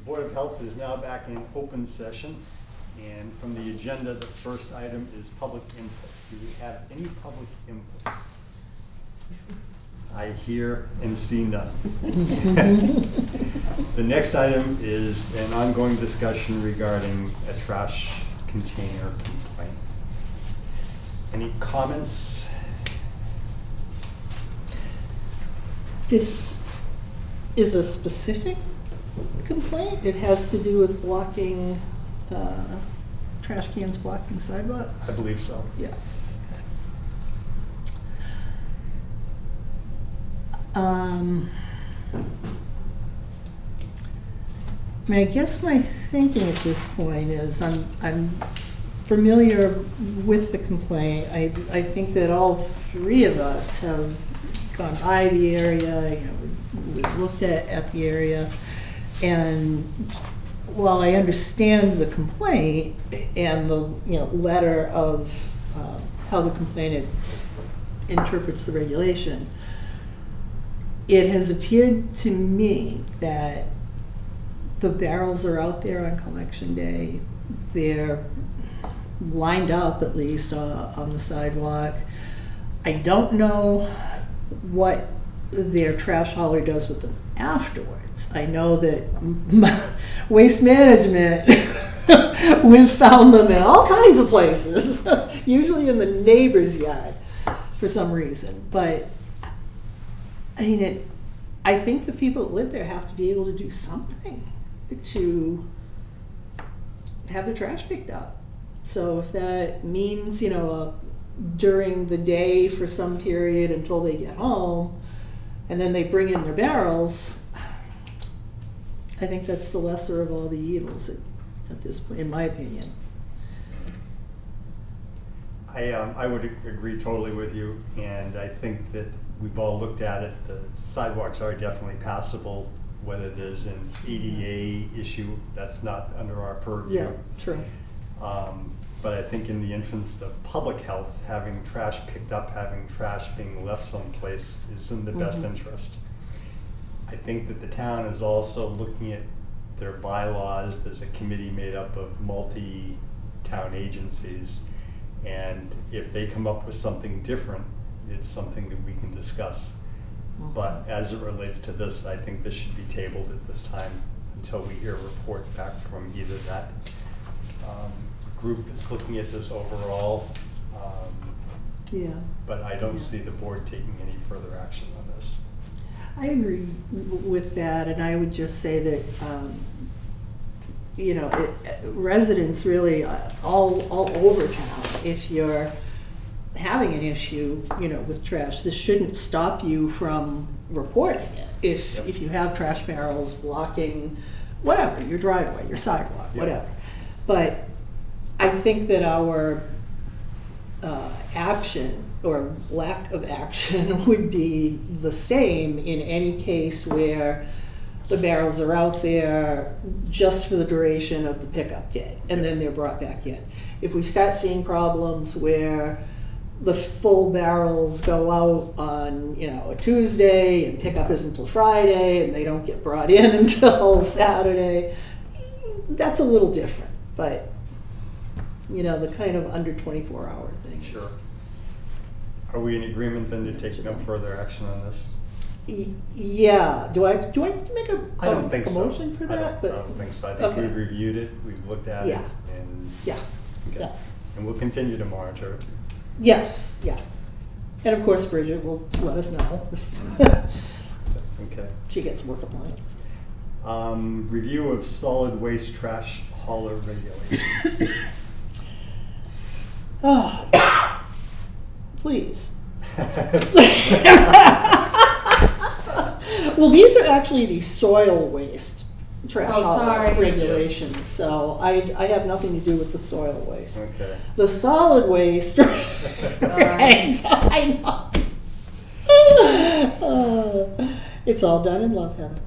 Board of Health is now back in open session, and from the agenda, the first item is public input. Do we have any public input? I hear and see none. The next item is an ongoing discussion regarding a trash container complaint. Any comments? This is a specific complaint. It has to do with blocking, trash cans blocking sidewalks? I believe so. Yes. I mean, I guess my thinking at this point is I'm familiar with the complaint. I think that all three of us have gone by the area, you know, we've looked at the area, and while I understand the complaint and the letter of how the complainant interprets the regulation, it has appeared to me that the barrels are out there on collection day. They're lined up, at least, on the sidewalk. I don't know what their trash hauler does with them afterwards. I know that Waste Management, we've found them in all kinds of places, usually in the neighbor's yard for some reason. But I mean, I think the people that live there have to be able to do something to have the trash picked up. So if that means, during the day for some period until they get home, and then they bring in their barrels, I think that's the lesser of all the evils at this point, in my opinion. I would agree totally with you, and I think that we've all looked at it. The sidewalks are definitely passable. Whether there's an ADA issue, that's not under our purview. Yeah, true. But I think in the interest of public health, having trash picked up, having trash being left someplace is in the best interest. I think that the town is also looking at their bylaws. There's a committee made up of multi-town agencies, and if they come up with something different, it's something that we can discuss. But as it relates to this, I think this should be tabled at this time until we hear a report back from either that group that's looking at this overall. Yeah. But I don't see the board taking any further action on this. I agree with that, and I would just say that residents really all over town, if you're having an issue with trash, this shouldn't stop you from reporting it. If you have trash barrels blocking whatever, your driveway, your sidewalk, whatever. But I think that our action or lack of action would be the same in any case where the barrels are out there just for the duration of the pickup day, and then they're brought back in. If we start seeing problems where the full barrels go out on a Tuesday and pickup isn't until Friday and they don't get brought in until Saturday, that's a little different. But the kind of under 24-hour things. Sure. Are we in agreement then to take no further action on this? Yeah. Do I need to make a I don't think so. motion for that? I don't think so. I think Okay. we've reviewed it, we've looked at it, and okay. Yeah. And we'll continue to monitor it. Yes. Yeah. And of course, Bridget will let us know. Okay. She gets more complaint. Review of solid waste trash hauler regulations. Oh, please. Well, these are actually the soil waste trash hauler regulations, so I have nothing to do with the soil waste. Okay. The solid waste regs, I know. It's all done in love, Heather.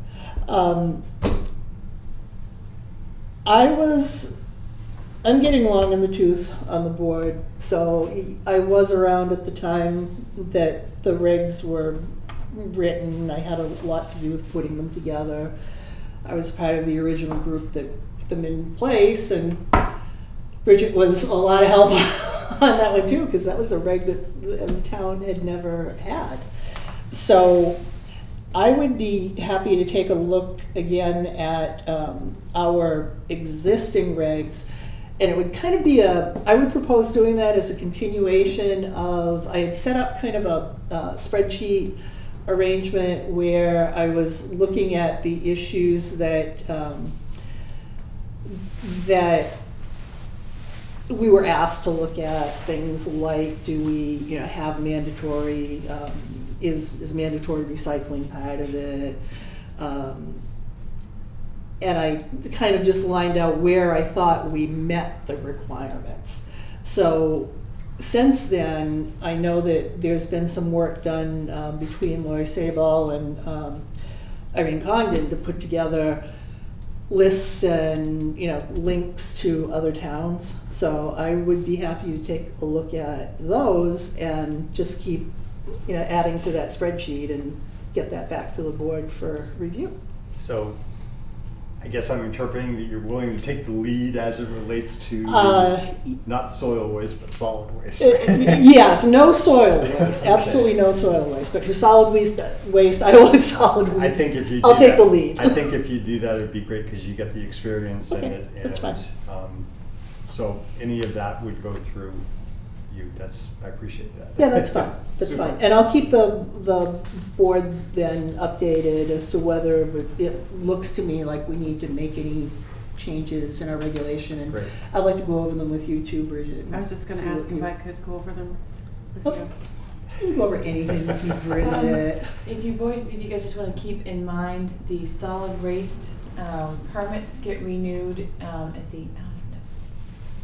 I'm getting long in the tooth on the board, so I was around at the time that the regs were written. I had a lot to do with putting them together. I was part of the original group that put them in place, and Bridget was a lot of help on that one too, because that was a reg that the town had never had. So I would be happy to take a look again at our existing regs, and it would kind of be I would propose doing that as a continuation of, I had set up kind of a spreadsheet arrangement where I was looking at the issues that that we were asked to look at, things like, do we, have mandatory, is mandatory recycling part of it? And I kind of just lined out where I thought we met the requirements. So since then, I know that there's been some work done between Lori Sable and Irene Congdon to put together lists and links to other towns. So I would be happy to take a look at those and just keep adding to that spreadsheet and get that back to the board for review. So I guess I'm interpreting that you're willing to take the lead as it relates to not soil waste, but solid waste. Right? Yes, no soil waste, absolutely no soil waste. But for solid waste, I will have solid waste. I think if you I'll take the lead. I think if you do that, it'd be great because you get the experience in it. That's fine. So any of that would go through you. I appreciate that. Yeah, that's fine. That's Super. fine. And I'll keep the board then updated as to whether it looks to me like we need to make any changes in our regulation. And Great. I'd like to go over them with you too, Bridget. I was just going to ask if I could go over them with Okay. you. I can go over anything with you, Bridget. If you guys just want to keep in mind, the solid waste permits get renewed at the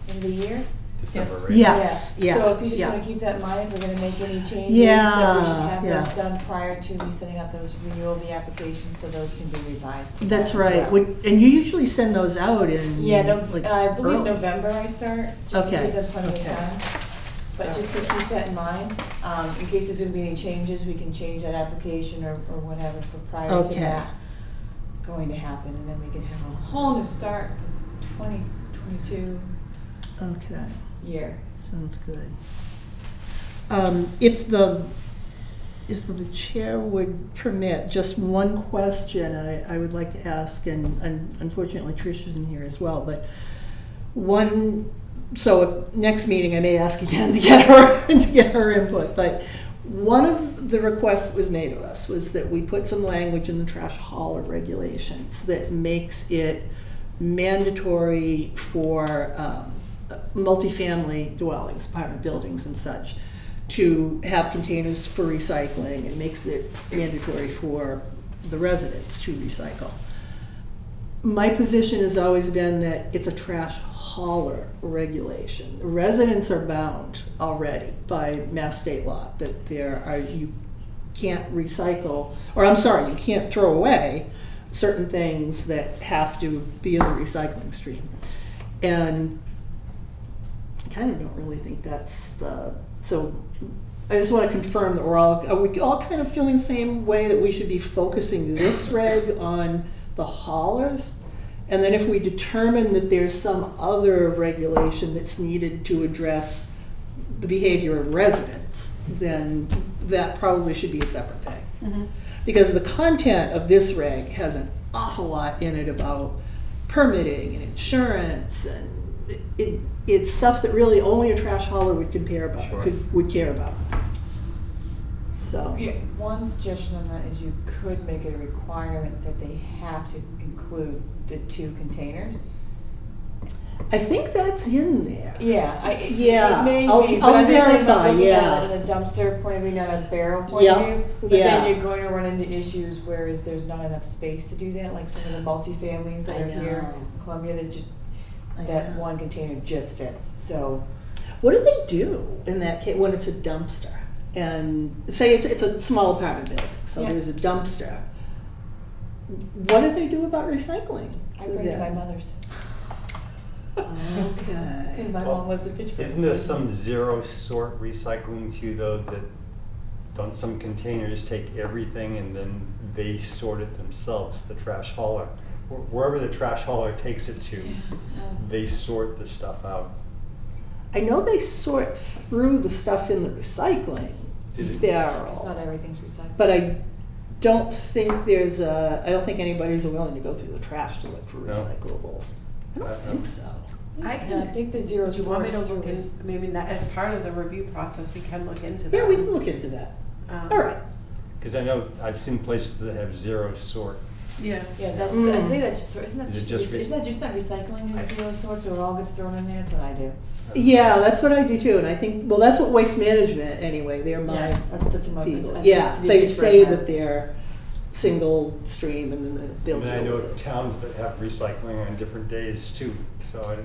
end of the year. December, Yes. right? Yes, yeah. So if you just yeah. want to keep that in mind, if we're going to make any changes, Yeah, that we should have yeah. those done prior to me sending out those renewal of the application, so those can be revised. That's as right. well. And you usually send those out in Yeah, I believe early. November I start, just to Okay, give them plenty okay. of time. But just to keep that in mind, in case there's gonna be any changes, we can change that application or whatever for prior to Okay. that going to happen, and then we can have a whole new start for 2022 Okay. year. Sounds good. If the chair would permit, just one question I would like to ask, and unfortunately Trish isn't here as well, but so next meeting I may ask again to get her input, but one of the requests that was made of us was that we put some language in the trash hauler regulations that makes it mandatory for multifamily dwellings, apartment buildings and such, to have containers for recycling, and makes it mandatory for the residents to recycle. My position has always been that it's a trash hauler regulation. The residents are bound already by Mass state law that you can't recycle, or I'm sorry, you can't throw away certain things that have to be in the recycling stream. And I kind of don't really think that's so I just want to confirm that are we all kind of feeling the same way, that we should be focusing this reg on the haulers? And then if we determine that there's some other regulation that's needed to address the behavior of residents, then that probably should be a separate thing. Mm-hmm. Because the content of this reg has an awful lot in it about permitting and insurance, and it's stuff that really only a trash hauler would care about. Sure. Would care about. So Yeah, one suggestion on that is you could make it a requirement that they have to include the 2 containers. I think that's in there. Yeah, Yeah, it may I'll- be, I'll but I'm just thinking verify, about looking yeah. at it in a dumpster point of view, not a barrel point Yeah, of view. But yeah. then you're going to run into issues whereas there's not enough space to do that, like some of the multifamilies that I are here know. in Columbia, I that know. one container just fits, so. What do they do in that case when it's a dumpster? And say it's a small apartment building, so Yeah. there's a dumpster. What do they do about recycling? I bring to my mother's. Okay. Because my mom lives in Pittsburgh. Isn't there some zero sort recycling too, though, that don't some containers take everything and then they sort it themselves, the trash hauler? wherever the trash hauler takes it to, Yeah. they sort the stuff out. I know they sort through the stuff in the recycling Did it? barrel. It's not everything's recycled. But I don't think I don't think anybody's willing to go through the trash to look for No. recyclables. I don't think so. I Yeah, I think the zero Do you want me to source look in, was- maybe that, as part of the review process, we can look into that. Yeah, we can look into that. Um, All right. Because I know, I've seen places that have zero sort. Yeah. Yeah, that's, Mm. I think that's just, isn't that Is it just, just isn't that just that recycling is zero sorts, or it all gets thrown in there, that's what I do. Yeah, that's what I do too, and I think, well, that's what Waste Management, anyway, they're my Yeah, that's what my. people. I think Yeah, it's the they Pittsburgh say has. that they're single stream and then they'll. And I know deal with it. towns that have recycling on different days too, so I,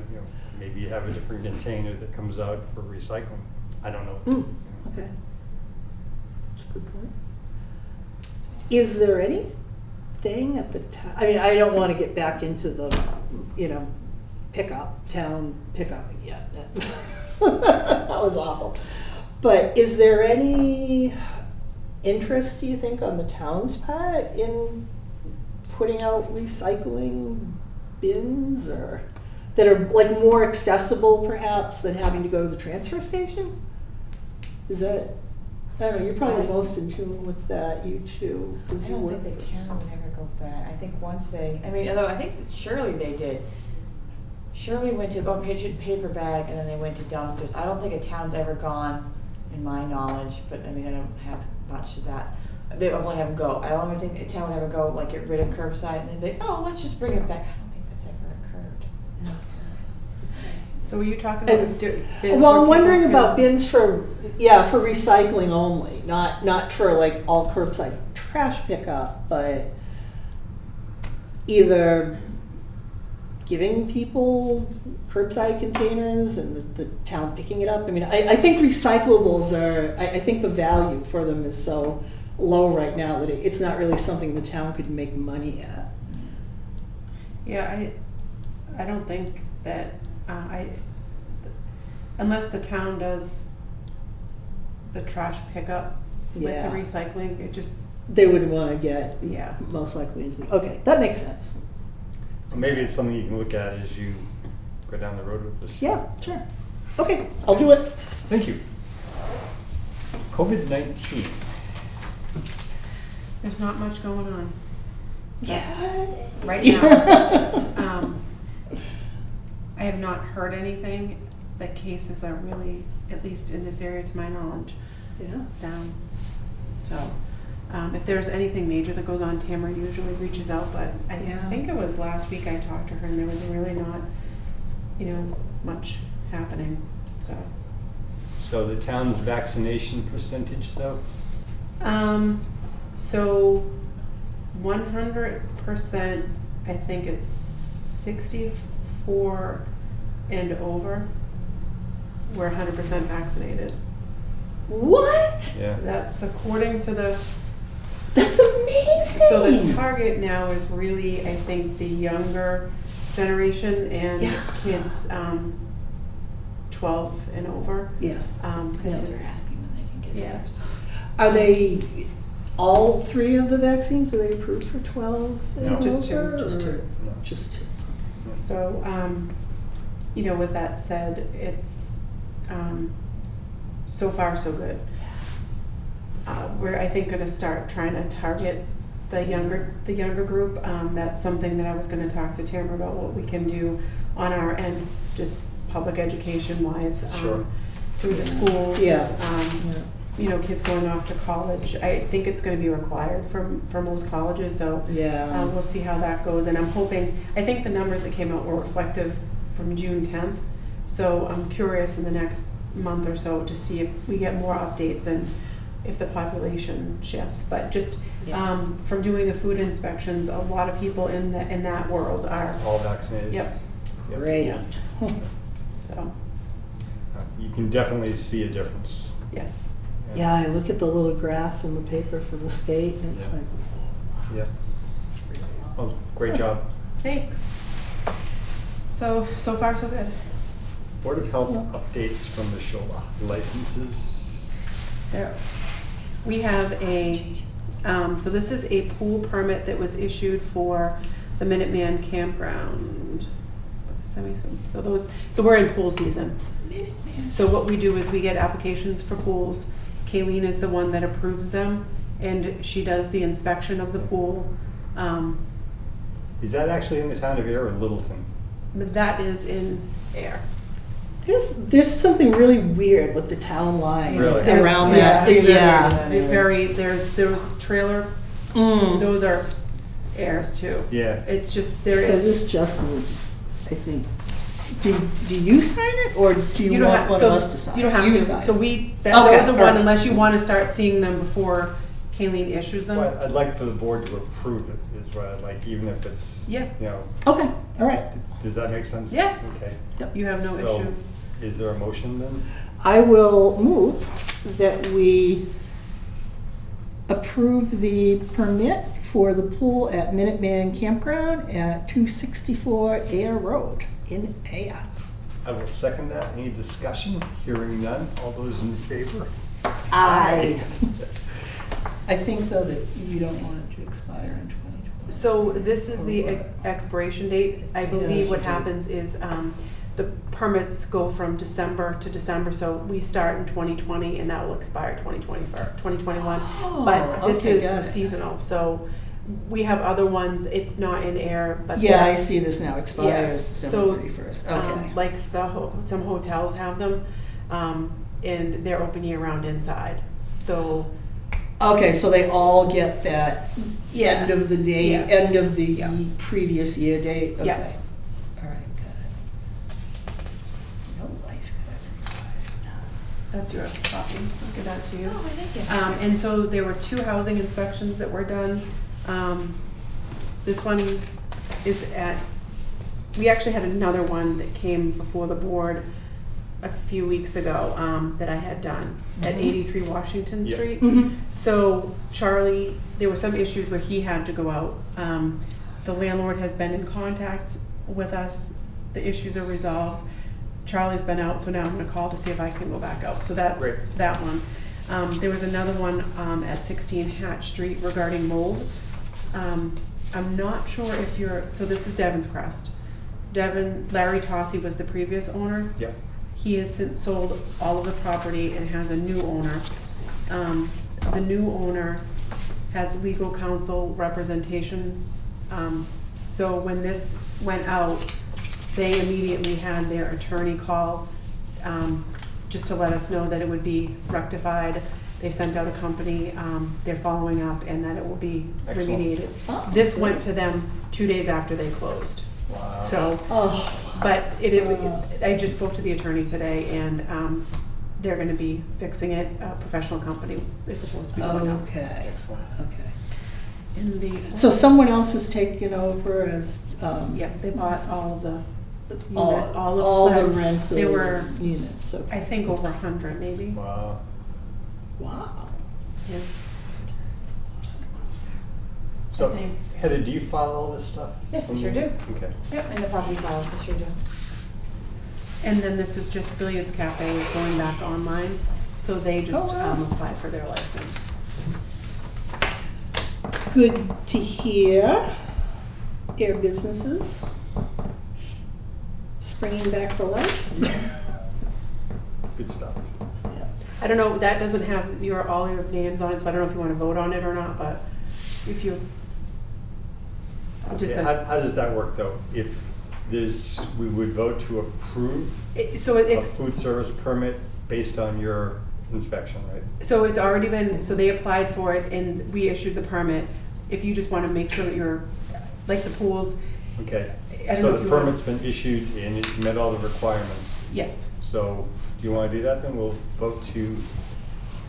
maybe you have a different container that comes out for recycling. I don't know. Mm, okay. That's a good point. Is there anything at the I mean, I don't wanna get back into the, town pickup again. That was awful. But is there any interest, do you think, on the town's part in putting out recycling bins or that are like more accessible perhaps than having to go to the transfer station? Is that, I don't know, you're probably the most in tune with that, you two, I because you don't work. think the town would ever go back. I think once although I think Shirley they did. Shirley went to, paper bag, and then they went to dumpsters. I don't think a town's ever gone, in my knowledge, but I mean, I don't have much of that. They only have them go. I don't think a town would ever go, like, get rid of curbside, and then let's just bring it back. I don't think that's ever occurred. So are you talking And- about bins Well, where I'm wondering people about can- bins for recycling only, not for like all curbside trash pickup, but either giving people curbside containers and the town picking it up. I mean, I think recyclables I think the value for them is so low right now that it's not really something the town could make money at. Yeah, I don't think that, unless the town does the trash pickup with Yeah. the recycling, it just, They would want to get yeah. most likely into okay, that makes sense. Or maybe it's something you can look at as you go down the road with this. Yeah, sure. Okay, I'll do it. Thank you. COVID-19. There's not much going on Yeah. right now. I have not heard anything that cases are really, at least in this area to my knowledge, Yeah. down. So, if there's anything major that goes on, Tamara usually reaches out, but I Yeah. think it was last week I talked to her and there was really not, much happening, so. So the town's vaccination percentage though? So 100%, I think it's 64 and over, we're 100% vaccinated. What? Yeah. That's according to the, That's amazing. so the target now is really, I think, the younger generation and Yeah. kids 12 and over. Yeah. It's They're asking when they can get Yeah. there. So. Are they all three of the vaccines? Were they approved for 12 and No. Just two, over, just or- two. No. Just two. So, with that said, it's, so far so good. We're, I think, gonna start trying to target the younger group. That's something that I was gonna talk to Tamara about, what we can do on our end, just public education wise. Sure. Through the schools. Yeah. Kids going off to college. I think it's gonna be required for most colleges, so. Yeah. We'll see how that goes, and I'm hoping, I think the numbers that came out were reflective from June 10th, so I'm curious in the next month or so to see if we get more updates and if the population shifts, but just Yeah. from doing the food inspections, a lot of people in that world are, All vaccinated? yep, Yep. Great. Yeah. so, You can definitely see a difference. yes. Yeah, I look at the little graph in the paper for the state, and it's Yeah. like, Yeah. it's really low. Well, great job. Thanks. So far so good. Board of Health Yeah. updates from the Shola licenses. So, we have so this is a pool permit that was issued for the Minuteman Campground. So we're in pool season. So what we do is we get applications for pools. Kayleen is the one that approves them, and she does the inspection of the pool. Is that actually in the town of Ayer or Littleton? That is in Ayer. There's something really weird with the town line Really? around Yeah. that. Yeah. There's those trailer, Mm. those are Ayers too. Yeah. It's just, So this just needs, I think, do you sign it, or do you don't want have- one so of us to sign it? You don't have to. sign So it. we, Okay, those are one, alright. unless you want to start seeing them before Kayleen issues them. Well, I'd like for the board to approve it, is what I'd like, even if it's, Yeah. you know, Okay, all right. does that make sense? Yeah. Okay. You have no So, issue. is there a motion then? I will move that we approve the permit for the pool at Minuteman Campground at 264 Ayer Road in Ayer. I will second that. Any discussion? Hearing none. All those in favor? Aye. I think though that you don't want it to expire in 2020. So this is the Or what? expiration date. I Yeah, believe what she did. happens is the permits go from December to December. So we start in 2020 and that will expire 2021. Oh, But this okay, got is it. seasonal. So we have other ones. It's not in Air, but Yeah, they're- I see this now, expires December 31st. Okay. like some hotels have them, and they're open year round inside. So Okay, so they all get that Yeah. end of the day, Yes. end of the Yeah. previous year date? Okay. Yeah. All right, got it. No lifeguard. that's your copy. I'll give that to you. Oh, thank you. And so there were 2 housing inspections that were done. This one is we actually had another one that came before the board a few weeks ago that I had done at Mhm. 83 Washington Yeah. Street. Mhm. So Charlie, there were some issues where he had to go out. The landlord has been in contact with us. The issues are resolved. Charlie's been out, so now I'm gonna call to see if I can go back out. So that's Great. that one. There was another one at 16 Hatch Street regarding mold. I'm not sure if so this is Devon's Crest. Larry Tossi was the previous owner. Yeah. He has since sold all of the property and has a new owner. The new owner has legal counsel representation. So when this went out, they immediately had their attorney call just to let us know that it would be rectified. They sent out a company, they're following up, and that it will be Excellent. remediated. Oh, This good. went to them 2 days after they closed. Wow. So, Oh. but I just spoke to the attorney today, and they're gonna be fixing it. A professional company is supposed to be going out. Okay, Excellent. okay. In the, So someone else has taken over as, yeah, they bought all of the all the them. rental There were, units, okay. I think, over 100 maybe. Wow. Wow. Yes. So, I think. Heather, do you file all this stuff? Yes, I sure do. Okay. Yep, in the property files, I sure do. And then this is just Billiards Cafe is going back online, so they just Oh, wow. applied for their license. Good to hear. Air businesses springing back to life. Good stuff. Yeah. I don't know, that doesn't have all your names on it, so I don't know if you want to vote on it or not, but if you just, Yeah, how does that work though? If we would vote to approve so a it's, food service permit based on your inspection, right? so it's already been, so they applied for it and we issued the permit. If you just want to make sure that you're, like the pools, Okay. I don't know So if the you want- permit's been issued and it met all the requirements. yes, So do you want to do that then? We'll vote to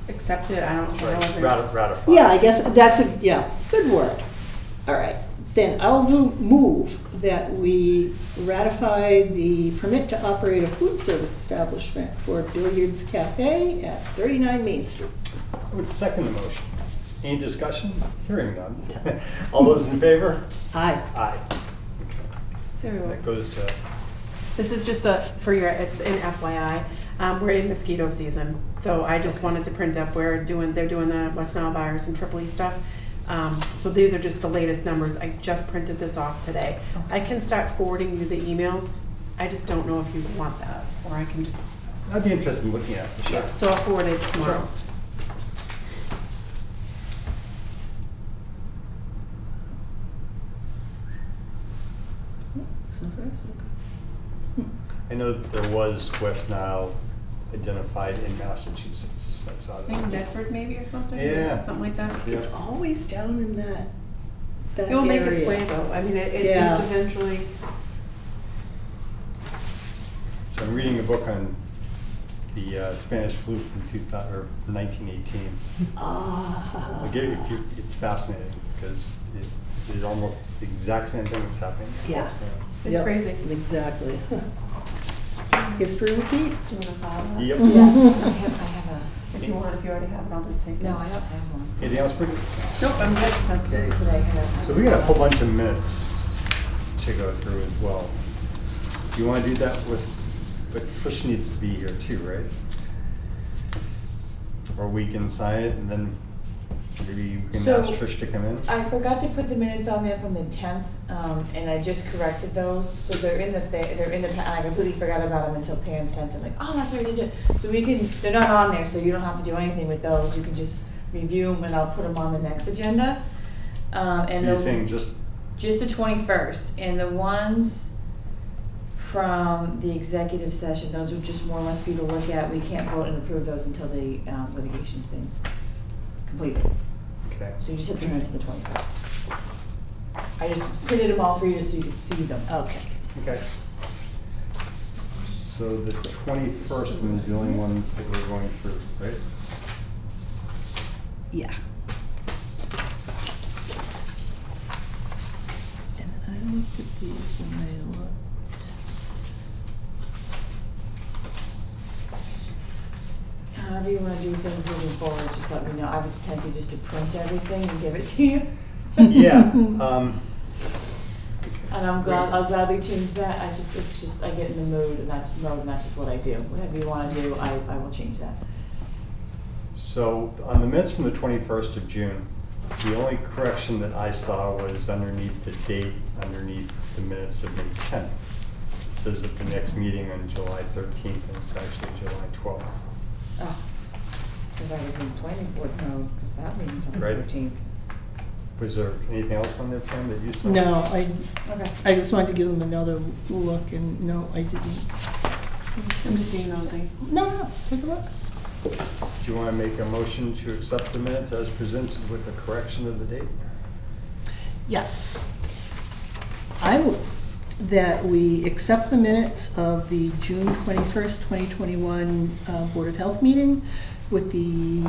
accept it, I don't know. ratify. Yeah, I guess that's good word. All right, then I'll move that we ratify the permit to operate a food service establishment for Billiards Cafe at 39 Main Street. I would second the motion. Any discussion? Hearing none. All those in favor? Aye. Aye. So, That goes to, this is just it's an FYI, we're in mosquito season, so I just wanted to print up, they're doing the West Nile virus and Triple E stuff. So these are just the latest numbers. I just printed this off today. I can start forwarding you the emails. I just don't know if you want that, or I can just, I'd be interested in looking at it, for sure. so I'll forward it tomorrow. So far, so good. I know that there was West Nile identified in Massachusetts. I saw I think that. Bedford maybe or something? Yeah. Something like that. Yeah. It's always down in that It will make its area. way though. I mean, it Yeah. just eventually, So I'm reading a book on the Spanish flu from 1918. Ah. I'll give you, it's fascinating because it is almost the exact same thing that's happening. Yeah. it's Yep, crazy. Exactly. History repeats. You wanna follow that? Yep. Yeah, I have a, If you want, if you already have it, I'll just take it. no, I don't have one. Anything else, Bridget? Nope, I'm good. That's Okay. it. But I have. So we got a whole bunch of minutes to go through as well. Do you want to do that with, but Trish needs to be here too, right? Or we can sign it and then maybe we can So, ask Trish to come in? I forgot to put the minutes on there from the 10th, and I just corrected those, so they're in the, and I completely forgot about them until Pam sent them, like, oh, that's right, I did it. So we can, they're not on there, so you don't have to do anything with those, you can just review them and I'll put them on the next agenda. So And you're the- saying just, just the 21st, and the ones from the executive session, those are just more or less for you to look at. We can't vote and approve those until the litigation's been completed. okay. So you just have the minutes of the 21st. I just printed them all for you just so you could see them. Okay. Okay. So the 21st is the only ones that we're going through, right? Yeah. And I looked at these and they looked. However you want to do things moving forward, just let me know. I have a tendency just to print everything and give it to you. Yeah. And I'll gladly change that. It's just, I get in the mood and that's just what I do. Whatever you want to do, I will change that. So on the minutes from the 21st of June, the only correction that I saw was underneath the date, underneath the minutes of May 10th. It says at the next meeting on July 13th, and it's actually July 12th. Oh, because I was in planning board mode, because that meeting's on the Right. 13th. Was there anything else on there, Pam, that you saw? No, Okay. I just wanted to give them another look and no, I didn't. I'm just being nosy. No, take a look. Do you want to make a motion to accept the minutes as presented with the correction of the date? Yes. I move that we accept the minutes of the June 21st, 2021 Board of Health meeting with the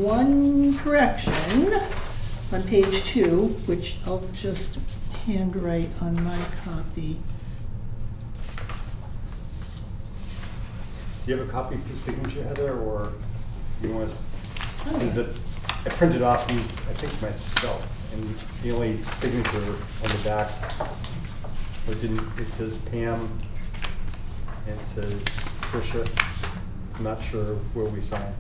one correction on page 2, which I'll just handwrite on my copy. Do you have a copy for signature, Heather, or you want us? Oh, Is yeah. that, I printed off these, I think myself, and the only signature on the back, it says Pam, and it says Tricia. I'm not sure where we sign.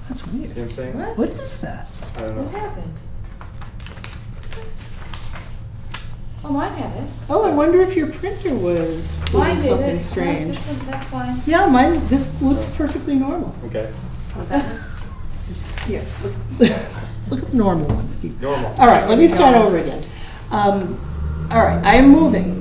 That's See what weird. I'm saying? What? What is that? I don't What know. happened? Oh, mine had it. Oh, I wonder if your printer was Mine doing did something it. strange. This one, that's fine. Yeah, mine, this looks perfectly normal. Okay, Here, look at the normal one, Steve. normal. All right, let me start over again. All right, I am moving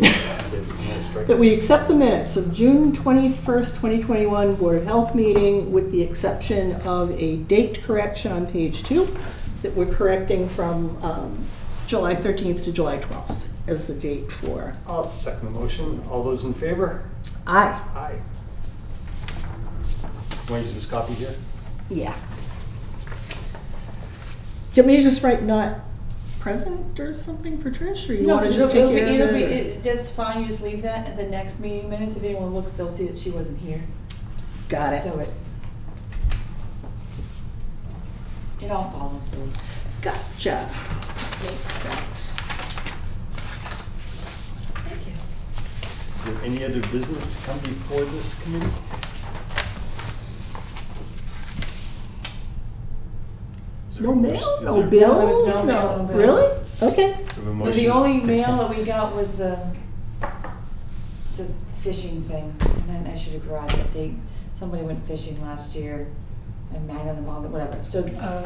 that we accept the minutes of June 21st, 2021 Board of Health meeting with the exception of a date correction on page 2 that we're correcting from July 13th to July 12th as the date for. I'll second the motion. All those in favor? Aye. Aye. Want to use this copy here? Yeah. Do you want me to just write not present or something for Trish, or you No, want to 'cause just take it'll be, care it'll of be, it? that's fine, you just leave that at the next meeting minutes. If anyone looks, they'll see that she wasn't here. Got it. So it all follows through. Gotcha. Makes sense. Thank you. Is there any other business to come before this committee? Is No mail, Is no there- bills, there was no mail, no bill. Really? Okay. We have a No, motion. the only mail that we got was the fishing thing, and then I should have brought it. Somebody went fishing last year, and magnet them all, whatever. So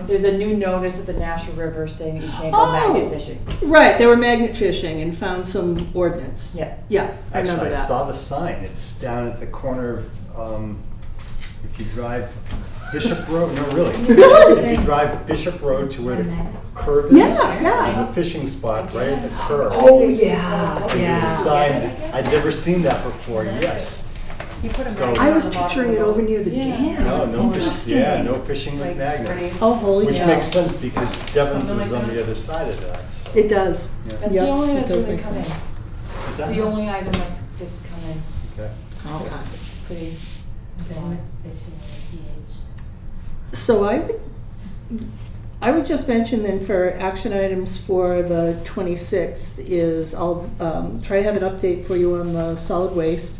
there's a new notice at the National River saying that you can't go magnet fishing. Right, they were magnet fishing and found some ordnance. Yeah. Yeah, I remember Actually, I that. saw the sign. It's down at the corner of, if you drive Bishop Road, no, really. Really? If you drive Bishop Road to where the curve is. Yeah, yeah. There's a fishing spot right at the curve. Oh, yeah, There's a yeah. sign. I'd never seen that before, yes. You put a So- magnet I on was the bottom picturing of it the over boat. near the Yeah. dam. No, no fish, Interesting. yeah, no fishing with Like magnets. grenades. Oh, holy Which cow. makes sense because Devon's Something was like on that. the other side of that, so. It does. Yeah. That's Yep, the only it that's does really make come in. sense. Is It's that- the only item that's come in. Okay. Okay. Pretty small. So I would just mention then for action items for the 26th is I'll try to have an update for you on the solid waste.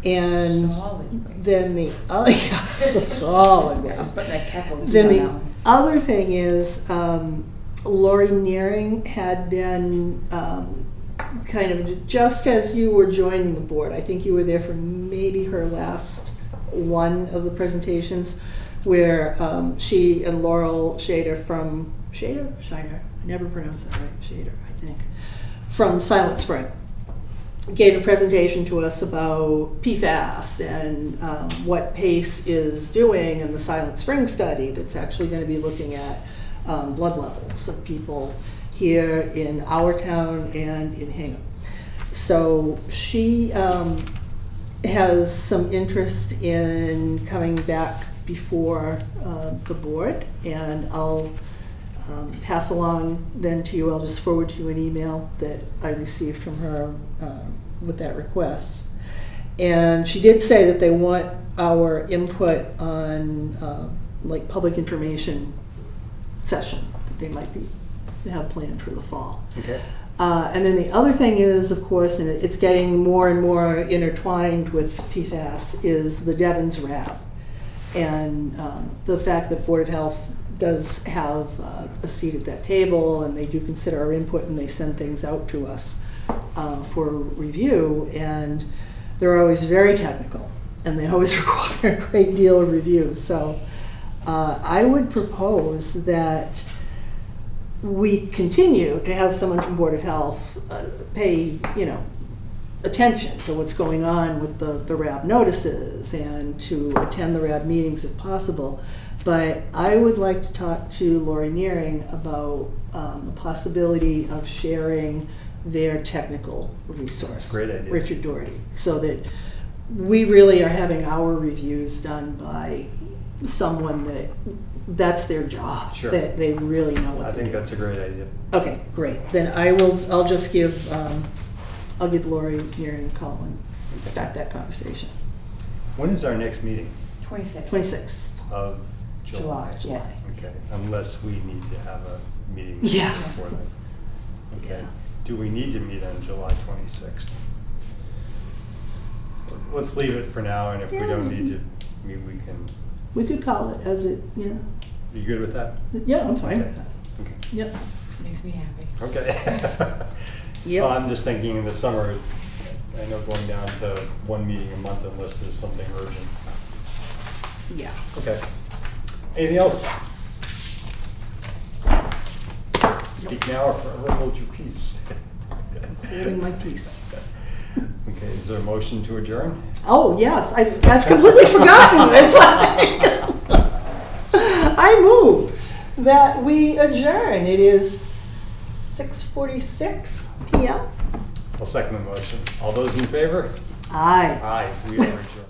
And Solid waste. then the other, yes, the solid I was waste. putting that cap on Then that the one. other thing is, Lori Nearing had been kind of, just as you were joining the board, I think you were there for maybe her last one of the presentations, where she and Laurel Shader from, Shader? I never pronounce that right, Shader, I think, from Silent Spring, gave a presentation to us about PFAS and what PACE is doing in the Silent Spring study that's actually going to be looking at blood levels of people here in our town and in Hingham. So she has some interest in coming back before the board, and I'll pass along then to you, I'll just forward to you an email that I received from her with that request. And she did say that they want our input on like public information session that they might have planned for the fall. Okay. And then the other thing is, of course, and it's getting more and more intertwined with PFAS, is the Devon's RAB. And the fact that Board of Health does have a seat at that table, and they do consider our input, and they send things out to us for review, and they're always very technical, and they always require a great deal of review. So I would propose that we continue to have someone from Board of Health pay, attention to what's going on with the RAB notices and to attend the RAB meetings if possible. But I would like to talk to Lori Nearing about the possibility of sharing their technical resource. Great idea. Richard Doherty, so that we really are having our reviews done by someone that's their job. Sure. That they really know what I they're think doing. that's a great idea. Okay, great. Then I'll just give, I'll give Lori Nearing a call and start that conversation. When is our next meeting? 26. 26th. Of July? Yes. Okay, unless we need to have a meeting Yeah. before then. Okay. Yeah. Do we need to meet on July 26th? Let's leave it for now, and if we Yeah, don't we need to, can- we can, We could call it as it, you good with that? yeah, I'm fine with Okay. that. Okay. Yep. Makes me happy. Okay. Yep. Well, I'm just thinking in the summer, I know going down to one meeting a month unless there's something urgent. Yeah. Okay. Anything else? Speak now or forever hold your peace. Holding my peace. Okay, is there a motion to adjourn? Oh, yes, I've completely forgotten. It's like, I move that we adjourn. It is 6:46 p.m. I'll second the motion. All those in favor? Aye. Aye, we are adjourned.